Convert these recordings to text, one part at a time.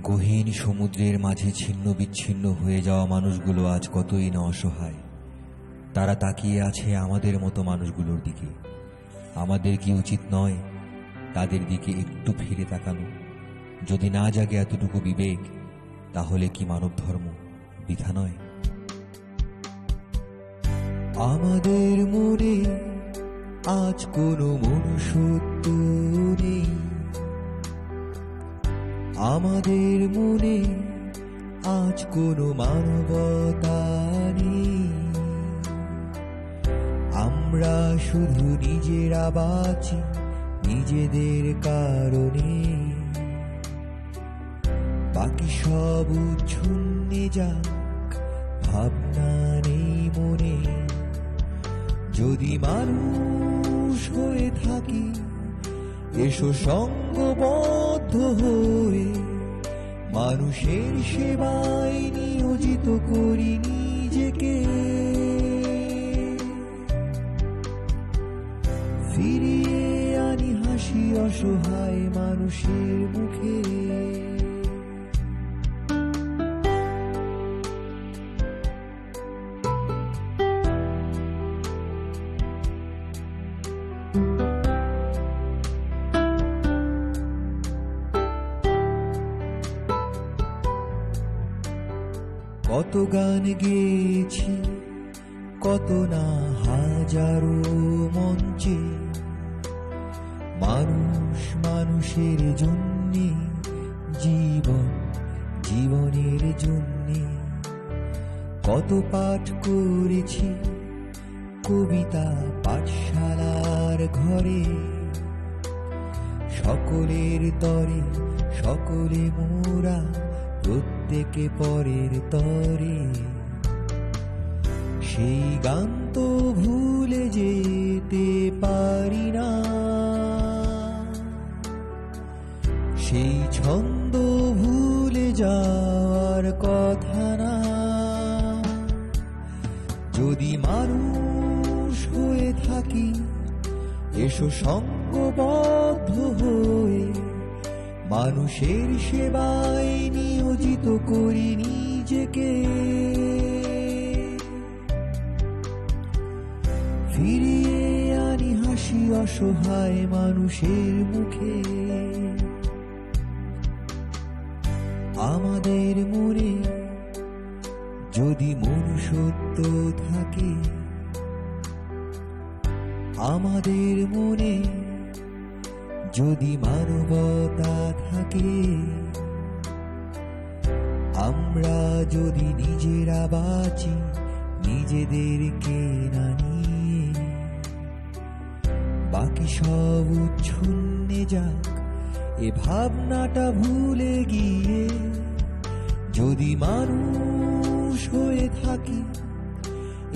গহীন সমুদ্রের মাঝে ছিন্ন বিচ্ছিন্ন হয়ে যাওয়া মানুষগুলো আজ কতই না অসহায়। তারা তাকিয়ে আছে আমাদের মতো মানুষগুলোর দিকে। আমাদের কি উচিত নয় তাদের দিকে একটু ফিরে তাকানো? যদি না জাগে এতটুকু বিবেক, তাহলে কি মানব ধর্ম বৃথা নয়? আমাদের মনে আজ কোনো মনুষ্যত্ব নেই, আমাদের মনে আজ কোনো মানবতা নেই। আমরা শুধু নিজেরা বাঁচি নিজেদের কারণে, বাকি সব উচ্ছন্নে যাক, ভাবনা নেই মনে। যদি মানুষ হয়ে থাকি, এসো সঙ্গবদ্ধ হয়ে মানুষের সেবায় নিয়োজিত করি নিজেকে। ফিরিয়ে আনি হাসি অসহায় মানুষের মুখে। কত গান গেয়েছি, কত না হাজারো মঞ্চে, মানুষ মানুষের জন্যে, জীবন জীবনের জন্যে। কত পাঠ করেছি কবিতা পাঠশালার ঘরে, সকলের তরে সকলে মোরা, প্রত্যেকে পরের তরে। সেই গান তো ভুলে যেতে পারি না, সেই ছন্দ ভুলে যাওয়ার কথা না। যদি মানুষ হয়ে থাকি, এসো সঙ্গবদ্ধ হয়ে মানুষের সেবায় নিয়োজিত করি নিজেকে। ফিরিয়ে আনি হাসি অসহায় মানুষের মুখে। আমাদের মনে যদি মনুষ্যত্ব থাকে, আমাদের মনে যদি মানবতা থাকে, আমরা যদি নিজেরা বাঁচি নিজেদেরকে না নিয়ে, বাকি সব উচ্ছন্নে যাক, এ ভাবনাটা ভুলে গিয়ে। যদি মানুষ হয়ে থাকি,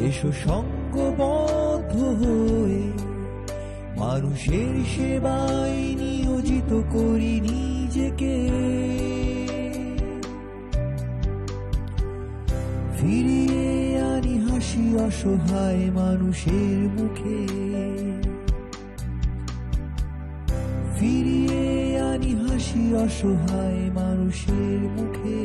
এসো সঙ্গবদ্ধ হয়ে মানুষের সেবায় নিয়োজিত করি নিজেকে। ফিরিয়ে আনি হাসি অসহায় মানুষের মুখে। ফিরিয়ে আনি হাসি অসহায় মানুষের মুখে।